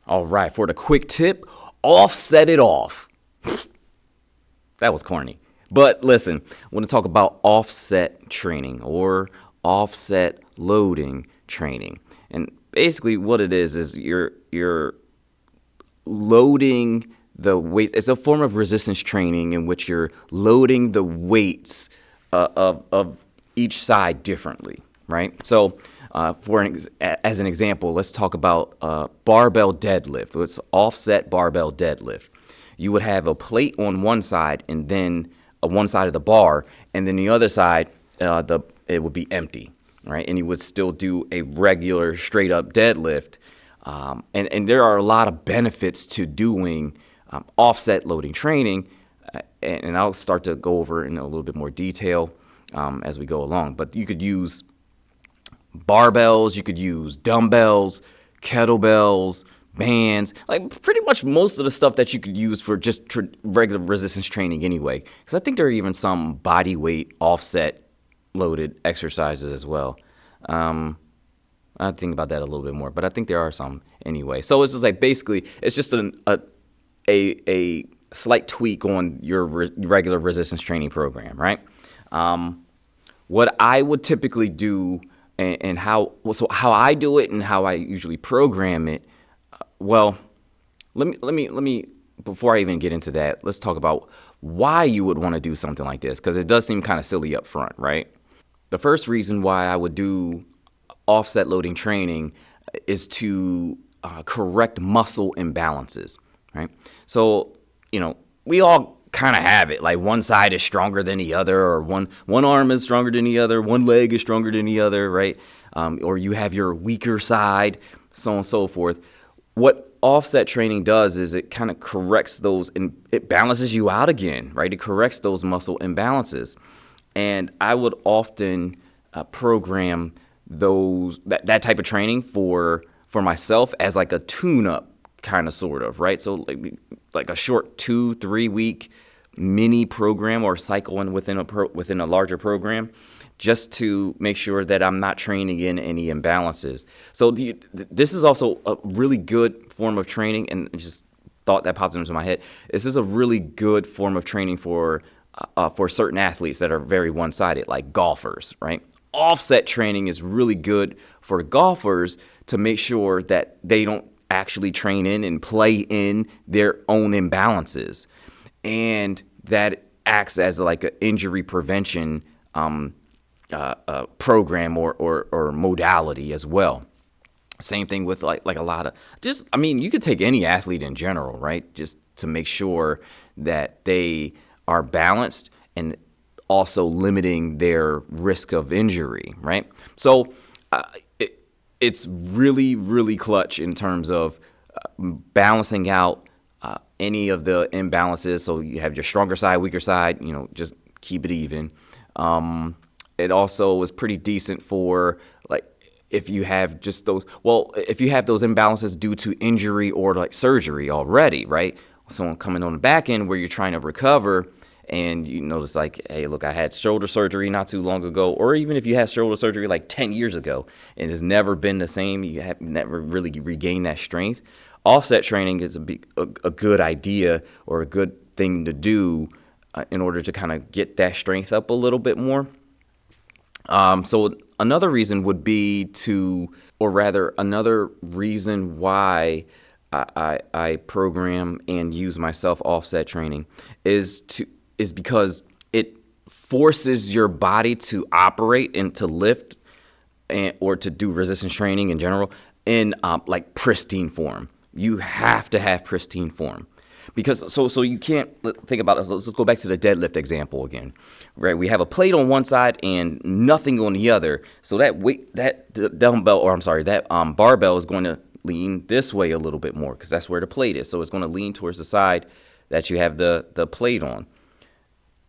All right, for the quick tip, offset it off. That was corny. But listen, I want to talk about offset training or offset loading training. And basically what it is you're loading the weight. It's a form of resistance training in which you're loading the weights of each side differently, right? So as an example, let's talk about barbell deadlift. It's offset barbell deadlift. You would have a plate on one side and then one side of the bar, and then the other side, it would be empty, right? And you would still do a regular straight up deadlift. And there are a lot of benefits to doing offset loading training, and I'll start to go over in a little bit more detail as we go along. But you could use barbells, you could use dumbbells, kettlebells, bands, like pretty much most of the stuff that you could use for just regular resistance training anyway. Because I think there are even some body weight offset loaded exercises as well. I think about that a little bit more, but I think there are some anyway. So it's just like basically it's just a slight tweak on your regular resistance training program, right? What I would typically do and how I do it and how I usually program it. Well, let me before I even get into that, let's talk about why you would want to do something like this, because it does seem kind of silly up front, right? The first reason why I would do offset loading training is to correct muscle imbalances, right? So, we all kind of have it. Like one side is stronger than the other, or one arm is stronger than the other, one leg is stronger than the other, right? Or you have your weaker side, so on and so forth. What offset training does is it kind of corrects those, and it balances you out again, right? It corrects those muscle imbalances. And I would often program that type of training for myself as like a tune-up kind of sort of, right? So like a short 2-3 week mini program or cycle within a larger program, just to make sure that I'm not training in any imbalances. So this is also a really good form of training, and just thought that popped into my head. This is a really good form of training for certain athletes that are very one-sided, like golfers, right? Offset training is really good for golfers to make sure that they don't actually train in and play in their own imbalances, and that acts as like an injury prevention program or modality as well. Same thing with like a lot of you could take any athlete in general, right? Just to make sure that they are balanced and also limiting their risk of injury, right? So it's really, really clutch in terms of balancing out any of the imbalances. So you have your stronger side, weaker side, just keep it even. It also was pretty decent for like if you have if you have those imbalances due to injury or like surgery already, right? Someone coming on the back end where you're trying to recover, and you notice like, hey, look, I had shoulder surgery not too long ago, or even if you had shoulder surgery like 10 years ago and it's never been the same, you have never really regained that strength. Offset training is a good idea or a good thing to do in order to kind of get that strength up a little bit more. So another reason would be another reason why I program and use myself offset training is because it forces your body to operate and to lift or to do resistance training in general in like pristine form. You have to have pristine form. Because so you can't think about it. Let's go back to the deadlift example again, right? We have a plate on one side and nothing on the other. So that barbell is going to lean this way a little bit more because that's where the plate is. So it's going to lean towards the side that you have the plate on.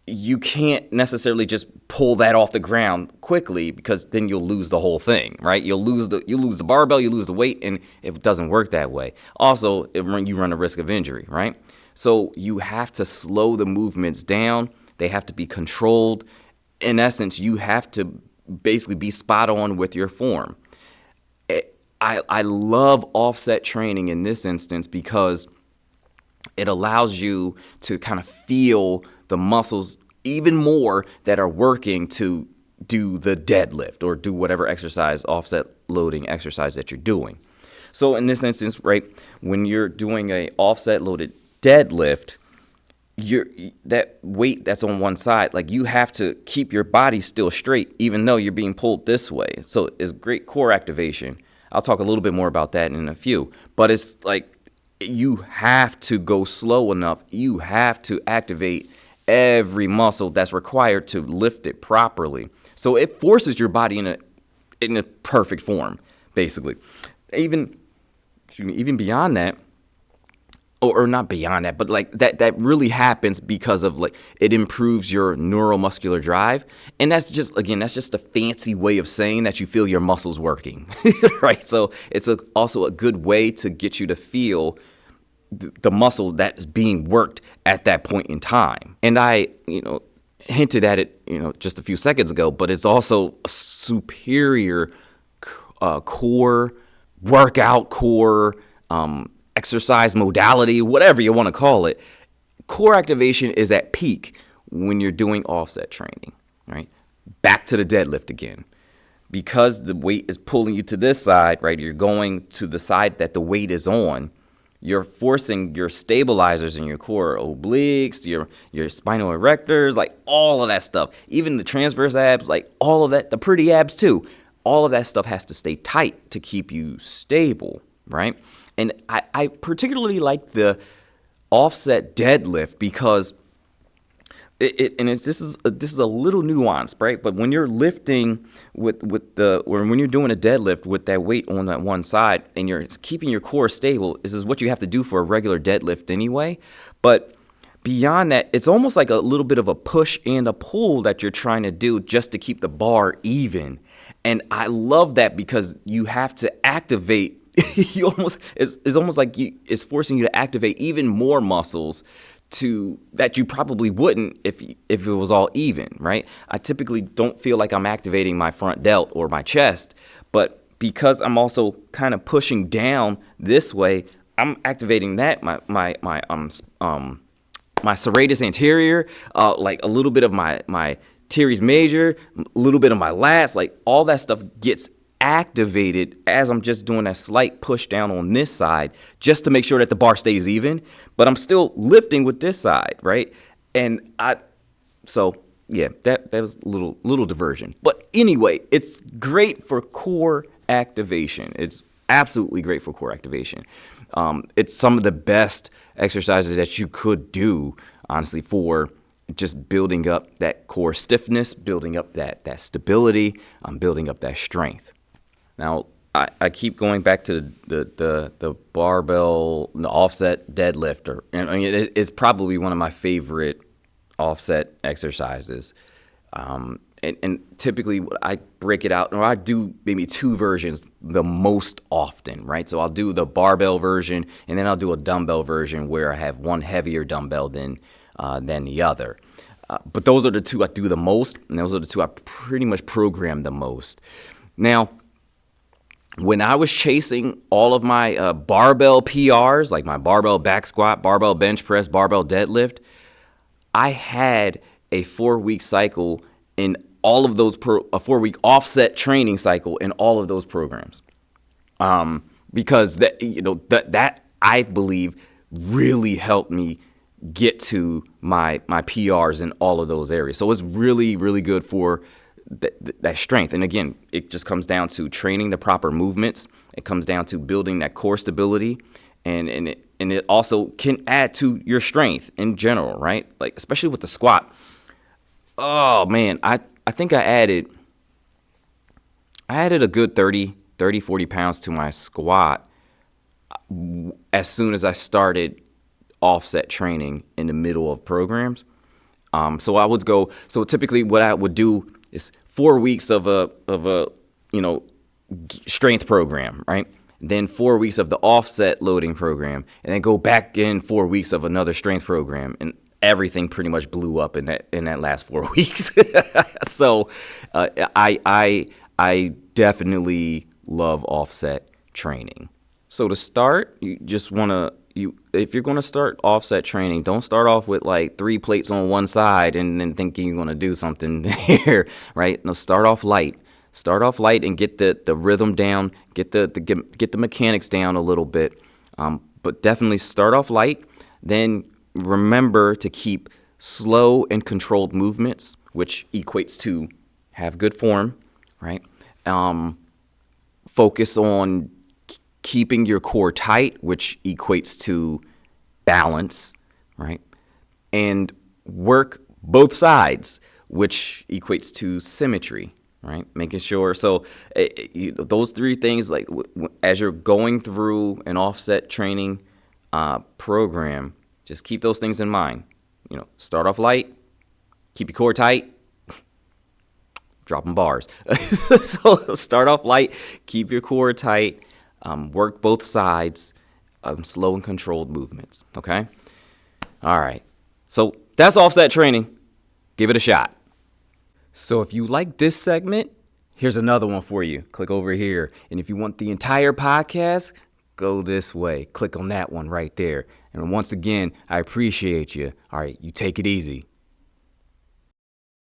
You can't necessarily just pull that off the ground quickly, because then you'll lose the whole thing, right? You'll lose the barbell, you lose the weight, and it doesn't work that way. Also, you run a risk of injury, right? So you have to slow the movements down. They have to be controlled. In essence, you have to basically be spot on with your form. I love offset training in this instance because it allows you to kind of feel the muscles even more that are working to do the deadlift or do whatever exercise, offset loading exercise that you're doing. So in this instance, right, when you're doing a offset loaded deadlift, that weight that's on one side, like you have to keep your body still straight even though you're being pulled this way. So it's great core activation. I'll talk a little bit more about that in a few, but it's like you have to go slow enough. You have to activate every muscle that's required to lift it properly. So it forces your body in a perfect form, basically. Even beyond that, or not beyond that, but like that really happens because of like it improves your neuromuscular drive. And that's just a fancy way of saying that you feel your muscles working, right? So it's also a good way to get you to feel the muscle that is being worked at that point in time. And I, hinted at it, just a few seconds ago, but it's also a superior core workout, core exercise modality, whatever you want to call it. Core activation is at peak when you're doing offset training, right? Back to the deadlift again. Because the weight is pulling you to this side, right? You're going to the side that the weight is on. You're forcing your stabilizers in your core, obliques, your spinal erectors, like all of that stuff. Even the transverse abs, like all of that, the pretty abs too. All of that stuff has to stay tight to keep you stable, right? And I particularly like the offset deadlift because this is a little nuanced, right? But when you're lifting when you're doing a deadlift with that weight on that one side and you're keeping your core stable, this is what you have to do for a regular deadlift anyway. But beyond that, it's almost like a little bit of a push and a pull that you're trying to do just to keep the bar even. And I love that because you have to activate. It's almost like it's forcing you to activate even more muscles that you probably wouldn't if it was all even, right? I typically don't feel like I'm activating my front delt or my chest, but because I'm also kind of pushing down this way, I'm activating that my serratus anterior, like a little bit of my teres major, a little bit of my lats, like all that stuff gets activated as I'm just doing that slight push down on this side just to make sure that the bar stays even, but I'm still lifting with this side, right? And that was a little diversion. But anyway, it's great for core activation. It's absolutely great for core activation. It's some of the best exercises that you could do, honestly, for just building up that core stiffness, building up that stability, building up that strength. Now, I keep going back to the barbell, the offset deadlift. It's probably one of my favorite offset exercises. And typically I break it out, or I do maybe two versions the most often, right? So I'll do the barbell version, and then I'll do a dumbbell version where I have one heavier dumbbell than the other. But those are the two I do the most, and those are the two I pretty much program the most. Now, when I was chasing all of my barbell PRs, like my barbell back squat, barbell bench press, barbell deadlift, I had a 4-week cycle in all of those, a 4-week offset training cycle in all of those programs. Because that I believe really helped me get to my PRs in all of those areas. So it's really, really good for that strength. And again, it just comes down to training the proper movements. It comes down to building that core stability, and it also can add to your strength in general, right? Like especially with the squat. Oh man, I think I added a good 30, 40 pounds to my squat as soon as I started offset training in the middle of programs. So I would go. So typically, what I would do is 4 weeks of a strength program, right? Then 4 weeks of the offset loading program, and then go back in 4 weeks of another strength program, and everything pretty much blew up in that last 4 weeks. So I definitely love offset training. So to start, you just want to, if you're going to start offset training, don't start off with like 3 plates on one side and then thinking you're going to do something there, right? No, start off light. Start off light and get the rhythm down, get the mechanics down a little bit. But definitely start off light. Then remember to keep slow and controlled movements, which equates to have good form, right? Focus on keeping your core tight, which equates to balance, right? And work both sides, which equates to symmetry, right? Making sure, so those 3 things, like as you're going through an offset training program, just keep those things in mind. Start off light, keep your core tight, dropping bars. So start off light, keep your core tight, work both sides, slow and controlled movements, okay? All right. So that's offset training. Give it a shot. So if you like this segment, here's another one for you. Click over here. And if you want the entire podcast, go this way. Click on that one right there. And once again, I appreciate you. All right, you take it easy.